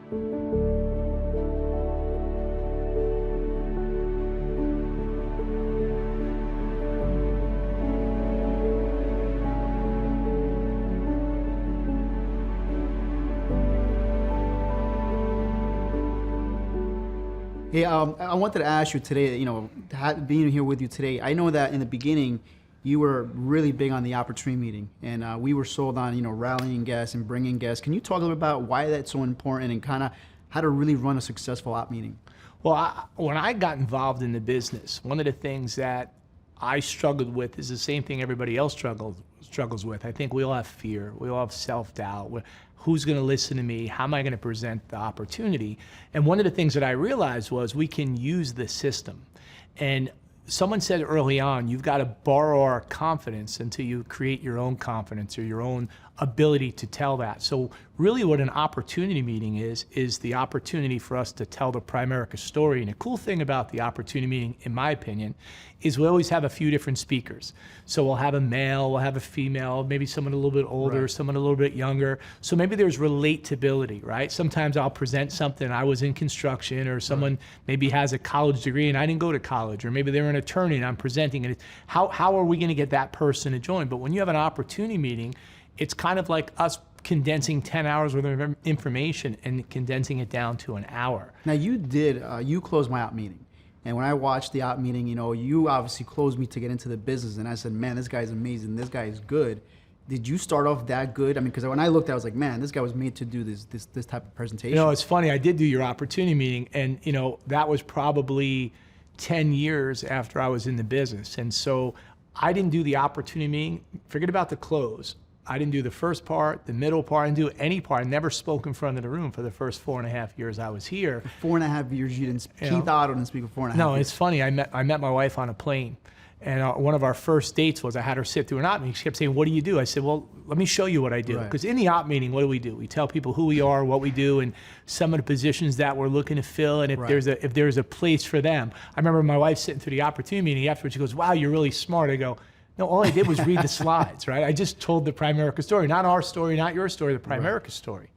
Hey, I wanted to ask you today, being here with you today, I know that in the beginning, you were really big on the opportunity meeting, and we were sold on, rallying guests and bringing guests. Can you talk a little bit about why that's so important and kind of how to really run a successful op meeting? Well, when I got involved in the business, one of the things that I struggled with is the same thing everybody else struggles with. I think we all have fear. We all have self-doubt. Who's going to listen to me? How am I going to present the opportunity? And one of the things that I realized was we can use the system. And someone said early on, you've got to borrow our confidence until you create your own confidence or your own ability to tell that. So really what an opportunity meeting is the opportunity for us to tell the Primerica story. And the cool thing about the opportunity meeting, in my opinion, is we always have a few different speakers. So we'll have a male, we'll have a female, maybe someone a little bit older, right, someone a little bit younger. So maybe there's relatability, right? Sometimes I'll present something, I was in construction, or someone maybe has a college degree and I didn't go to college, or maybe they're an attorney and I'm presenting it. How are we going to get that person to join? But when you have an opportunity meeting, it's kind of like us condensing 10 hours worth of information and condensing it down to an hour. Now you closed my op meeting. And when I watched the op meeting, you obviously closed me to get into the business. And I said, man, this guy's amazing. This guy is good. Did you start off that good? I mean, because when I looked, I was like, man, this guy was made to do this type of presentation. It's funny. I did do your opportunity meeting. And, that was probably 10 years after I was in the business. And so I didn't do the opportunity meeting. Forget about the close. I didn't do the first part, the middle part, I didn't do any part. I never spoke in front of the room for the first 4.5 years I was here. For 4.5 years, you didn't speak. Keith Otto didn't speak for 4.5 years. No, it's funny. I met my wife on a plane. And one of our first dates was I had her sit through an op meeting. She kept saying, what do you do? I said, well, let me show you what I do. Because in the op meeting, what do? We tell people who we are, what we do, and some of the positions that we're looking to fill, and if there's a place for them. I remember my wife sitting through the opportunity meeting afterwards. She goes, wow, you're really smart. I go, no, all I did was read the slides, right? I just told the Primerica story, not our story, not your story, the Primerica story.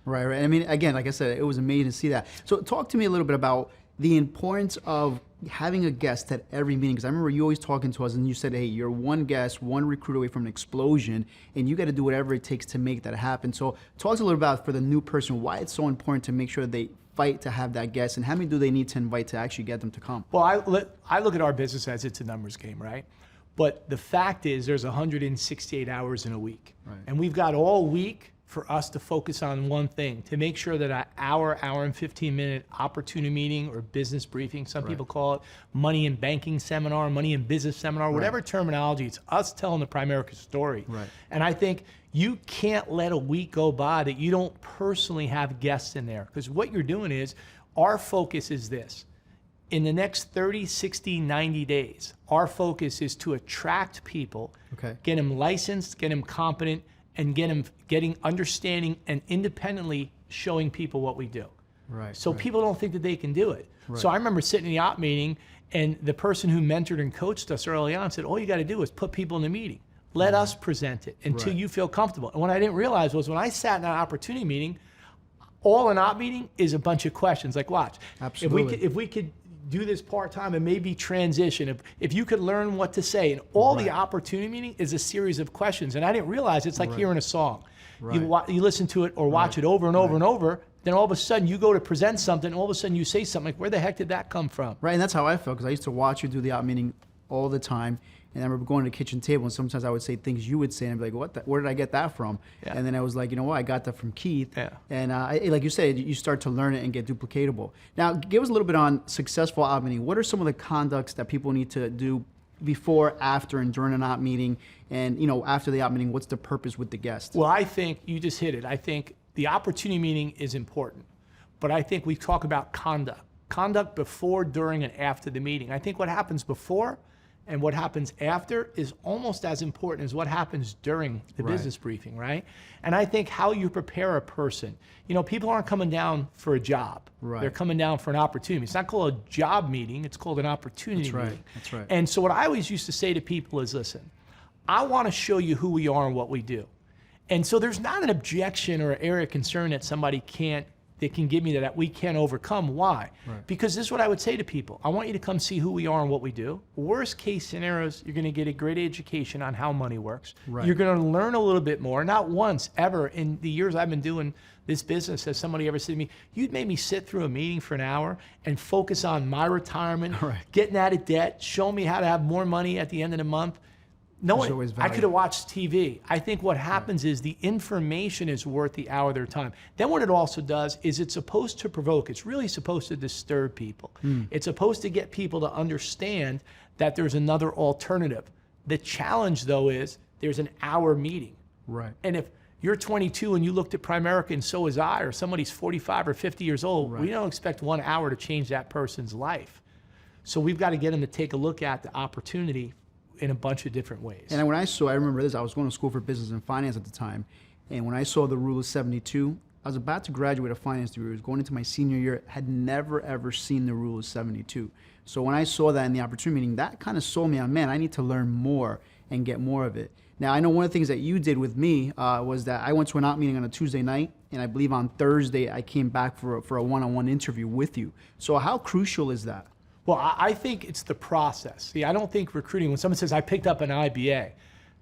Right. I mean, again, like I said, it was amazing to see that. So talk to me a little bit about the importance of having a guest at every meeting, because I remember you always talking to us and you said, hey, you're one guest, one recruit away from an explosion, and you got to do whatever it takes to make that happen. So talk to a little about, for the new person, why it's so important to make sure they fight to have that guest, and how many do they need to invite to actually get them to come? Well, I look at our business as it's a numbers game, right? But the fact is there's 168 hours in a week. Right. And we've got all week for us to focus on one thing, to make sure that an hour and 15-minute opportunity meeting or business briefing, some people call it money and banking seminar, money and business seminar, whatever terminology, it's us telling the Primerica story. Right. And I think you can't let a week go by that you don't personally have guests in there. Because what you're doing is, our focus is this. In the next 30, 60, 90 days, our focus is to attract people, get them licensed, get them competent, and get them getting understanding and independently showing people what we do. So people don't think that they can do it. So I remember sitting in the op meeting, and the person who mentored and coached us early on said, all you got to do is put people in the meeting. Let us present it until you feel comfortable. And what I didn't realize was when I sat in an opportunity meeting, all an op meeting is a bunch of questions. Like, watch. Absolutely. If we could do this part-time and maybe transition, if you could learn what to say, and all the opportunity meeting is a series of questions. And I didn't realize it's like hearing a song. You listen to it or watch it over and over and over, then all of a sudden you go to present something, and all of a sudden you say something like, where the heck did that come from? Right, and that's how I felt, because I used to watch you do the op meeting all the time. And I remember going to the kitchen table, and sometimes I would say things you would say, and I'd be like, where did I get that from? And then I was like, you know what, I got that from Keith. And like you said, you start to learn it and get duplicatable. Now, give us a little bit on successful op meeting. What are some of the conducts that people need to do before, after, and during an op meeting? And after the op meeting, what's the purpose with the guest? Well, I think you just hit it. I think the opportunity meeting is important, but I think we talk about conduct before, during, and after the meeting. I think what happens before and what happens after is almost as important as what happens during the business briefing, right? And I think how you prepare a person, people aren't coming down for a job. They're coming down for an opportunity. It's not called a job meeting, it's called an opportunity meeting. That's right. And so what I always used to say to people is, listen, I want to show you who we are and what we do. And so there's not an objection or an area of concern that somebody can't that can give me that we can't overcome. Why? Right. Because this is what I would say to people. I want you to come see who we are and what we do. Worst case scenarios, you're going to get a great education on how money works. Right. You're going to learn a little bit more. Not once, ever, in the years I've been doing this business, has somebody ever said to me, you'd made me sit through a meeting for an hour and focus on my retirement, right. getting out of debt, show me how to have more money at the end of the month. No, I could have watched TV. I think what happens is the information is worth the hour of their time. Then what it also does is it's supposed to provoke. It's really supposed to disturb people. It's supposed to get people to understand that there's another alternative. The challenge, though, is there's an hour meeting. Right. And if you're 22 and you looked at Primerica and so is I, or somebody's 45 or 50 years old, we don't expect 1 hour to change that person's life. So we've got to get them to take a look at the opportunity in a bunch of different ways. And when I remember this, I was going to school for business and finance at the time. And when I saw the rule of 72, I was about to graduate a finance degree. I was going into my senior year, had never, ever seen the rule of 72. So when I saw that in the opportunity meeting, that kind of sold me on, man, I need to learn more and get more of it. Now, I know one of the things that you did with me was that I went to an out meeting on a Tuesday night, and I believe on Thursday I came back for a one-on-one interview with you. So how crucial is that? Well, I think it's the process. See, I don't think recruiting, when someone says, I picked up an IBA,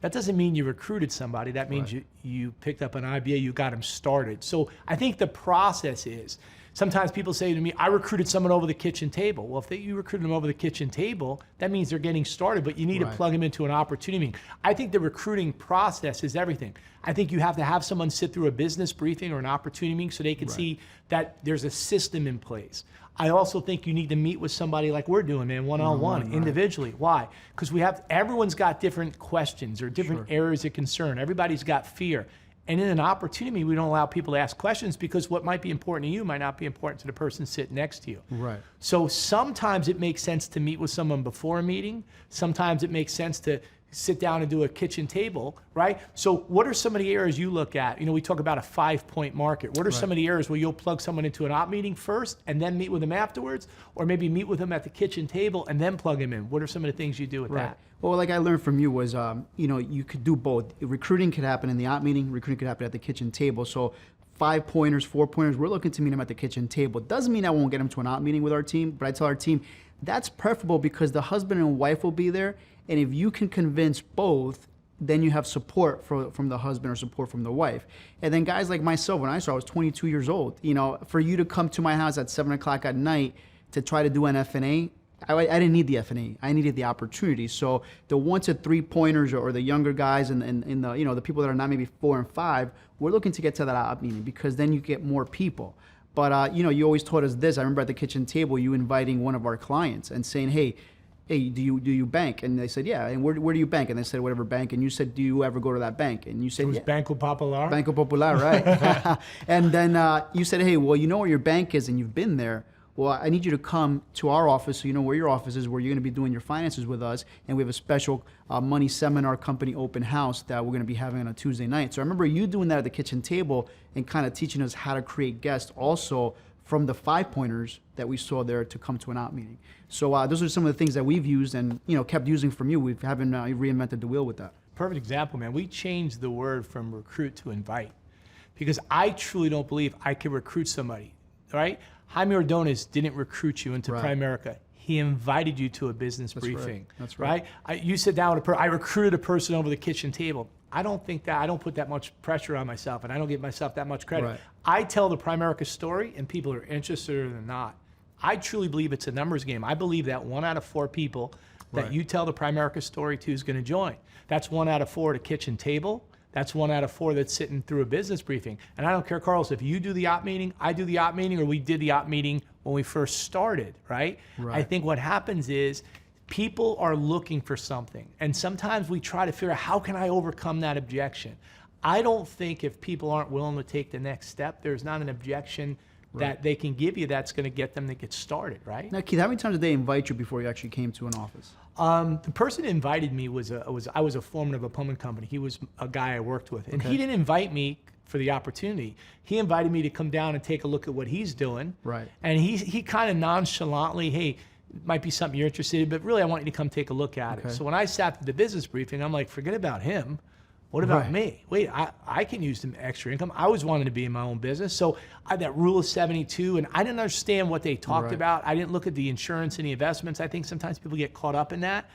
that doesn't mean you recruited somebody. That means you picked up an IBA, you got them started. So I think the process is, sometimes people say to me, I recruited someone over the kitchen table. Well, if you recruited them over the kitchen table, that means they're getting started, but you need to plug them into an opportunity meeting. I think the recruiting process is everything. I think you have to have someone sit through a business briefing or an opportunity meeting so they can see that there's a system in place. I also think you need to meet with somebody like we're doing, man, one-on-one, individually. Why? Because everyone's got different questions or different areas of concern. Everybody's got fear. And in an opportunity, we don't allow people to ask questions because what might be important to you might not be important to the person sitting next to you. Right. So sometimes it makes sense to meet with someone before a meeting. Sometimes it makes sense to sit down and do a kitchen table, right? So what are some of the areas you look at? You know, we talk about a 5-point market. What are some of the areas where you'll plug someone into an op meeting first and then meet with them afterwards? Or maybe meet with them at the kitchen table and then plug them in? What are some of the things you do with that? Well, like I learned from you was, you know, you could do both. Recruiting could happen in the op meeting. Recruiting could happen at the kitchen table. So 5-pointers, 4-pointers, we're looking to meet them at the kitchen table. Doesn't mean I won't get them to an op meeting with our team, but I tell our team, that's preferable because the husband and wife will be there. And if you can convince both, then you have support from the husband or support from the wife. And then guys like myself, when I started, I was 22 years old. You know, for you to come to my house at 7 o'clock at night to try to do an F&A, I didn't need the F&A. I needed the opportunity. So the 1 to 3-pointers or the younger guys and the, you know, the people that are not maybe 4 and 5, we're looking to get to that op meeting because then you get more people. But, you know, you always taught us this. I remember at the kitchen table, you inviting one of our clients and saying, hey, do you bank? And they said, yeah. And where do you bank? And they said, whatever bank. And you said, do you ever go to that bank? And you said, it was Banco Popular? Banco Popular, right. And then you said, hey, well, you know where your bank is and you've been there. Well, I need you to come to our office so you know where your office is, where you're going to be doing your finances with us. And we have a special money seminar company open house that we're going to be having on a Tuesday night. So I remember you doing that at the kitchen table and kind of teaching us how to create guests also from the 5-pointers that we saw there to come to an op meeting. So those are some of the things that we've used and, you know, kept using from you. We haven't reinvented the wheel with that. Perfect example, man. We changed the word from recruit to invite because I truly don't believe I can recruit somebody, right? Jaime Ordonez didn't recruit you into Primerica. He invited you to a business briefing. That's right. You sit down with I recruited a person over the kitchen table. I don't think that, I don't put that much pressure on myself and I don't give myself that much credit. I tell the Primerica story and people are interested or not. I truly believe it's a numbers game. I believe that 1 out of 4 people that you tell the Primerica story to is going to join. That's 1 out of 4 at a kitchen table. That's 1 out of 4 that's sitting through a business briefing. And I don't care, Carlos, if you do the op meeting, I do the op meeting, or we did the op meeting when we first started, right? I think what happens is people are looking for something. And sometimes we try to figure out, how can I overcome that objection? I don't think if people aren't willing to take the next step, there's not an objection that they can give you that's going to get them to get started, right? Now, Keith, how many times did they invite you before you actually came to an office? The person that invited me I was a foreman of a plumbing company. He was a guy I worked with. And he didn't invite me for the opportunity. He invited me to come down and take a look at what he's doing. Right. And he kind of nonchalantly, hey, it might be something you're interested in, but really I want you to come take a look at it. So when I sat at the business briefing, I'm like, forget about him. What about me? Wait, I can use some extra income. I always wanted to be in my own business. So I had that rule of 72, and I didn't understand what they talked about. I didn't look at the insurance and the investments. I think sometimes people get caught up in that.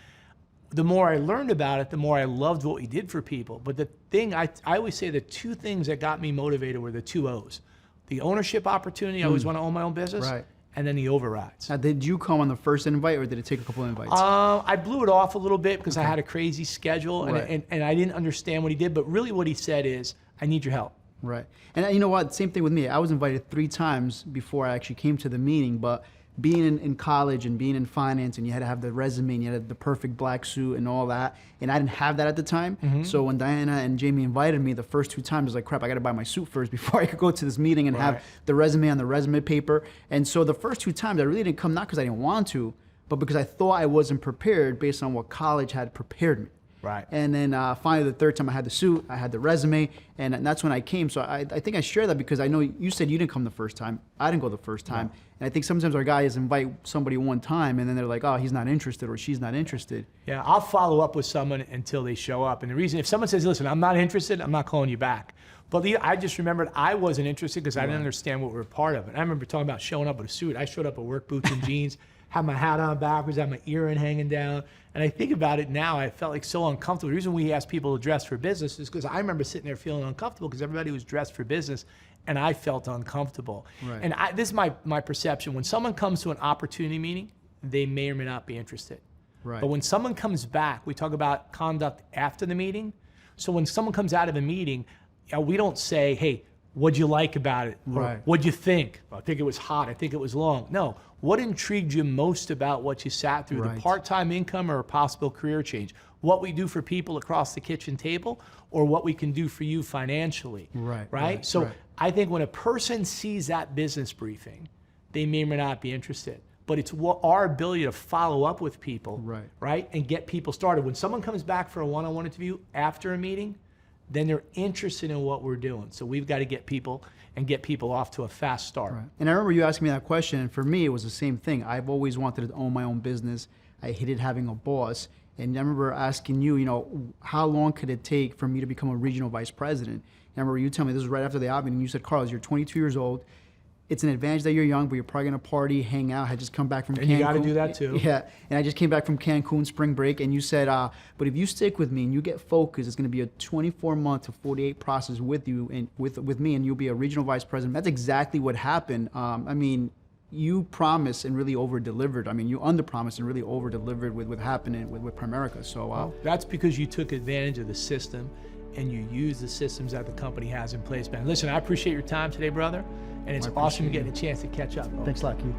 The more I learned about it, the more I loved what we did for people. But the thing, I always say the two things that got me motivated were the two O's. The ownership opportunity, I always want to own my own business. And then the overrides. Now, did you come on the first invite, or did it take a couple of invites? I blew it off a little bit because I had a crazy schedule, and I didn't understand what he did. But really what he said is, I need your help. Right. And you know what? Same thing with me. I was invited 3 times before I actually came to the meeting, but being in college and being in finance, and you had to have the resume, and you had the perfect black suit and all that, and I didn't have that at the time. So when Diana and Jamie invited me the first 2 times, I was like, crap, I got to buy my suit first before I could go to this meeting and have the resume on the resume paper. And so the first 2 times I really didn't come, not because I didn't want to, but because I thought I wasn't prepared based on what college had prepared me. And then finally the 3rd time I had the suit, I had the resume, and that's when I came. So I think I share that because I know you said you didn't come the first time. I didn't go the first time. And I think sometimes our guys invite somebody one time and then they're like, oh, he's not interested or she's not interested. Yeah, I'll follow up with someone until they show up. And the reason, if someone says, listen, I'm not interested, I'm not calling you back. But I just remembered I wasn't interested because I didn't understand what we were part of. And I remember talking about showing up with a suit. I showed up with work boots and jeans, had my hat on backwards, had my earring hanging down. And I think about it now, I felt like so uncomfortable. The reason we ask people to dress for business is because I remember sitting there feeling uncomfortable because everybody was dressed for business and I felt uncomfortable. And this is my perception. When someone comes to an opportunity meeting, they may or may not be interested. But when someone comes back, we talk about conduct after the meeting. So when someone comes out of a meeting, we don't say, hey, what'd you like about it? Or, what'd you think? I think it was hot. I think it was long. No. What intrigued you most about what you sat through? The part-time income or a possible career change? What we do for people across the kitchen table or what we can do for you financially? So I think when a person sees that business briefing, they may or may not be interested. But it's our ability to follow up with people, and get people started. When someone comes back for a one-on-one interview after a meeting, then they're interested in what we're doing. So we've got to get people off to a fast start. And I remember you asking me that question, and for me, it was the same thing. I've always wanted to own my own business. I hated having a boss. And I remember asking you, how long could it take for me to become a regional vice president? And I remember you telling me, this was right after the op meeting, you said, Carlos, you're 22 years old. It's an advantage that you're young, but you're probably going to party, hang out. I had just come back from Cancun. And you got to do that too. Yeah, and I just came back from Cancun spring break, and you said, but if you stick with me and you get focused, it's going to be a 24-month to 48 process with you and with me, and you'll be a regional vice president. That's exactly what happened. I mean, you promised and really over-delivered. I mean, you under-promised and really over-delivered with what happened with Primerica. So that's because you took advantage of the system and you use the systems that the company has in place, man. Listen, I appreciate your time today, brother. And it's awesome getting a chance to catch up. Thanks a lot, Keith.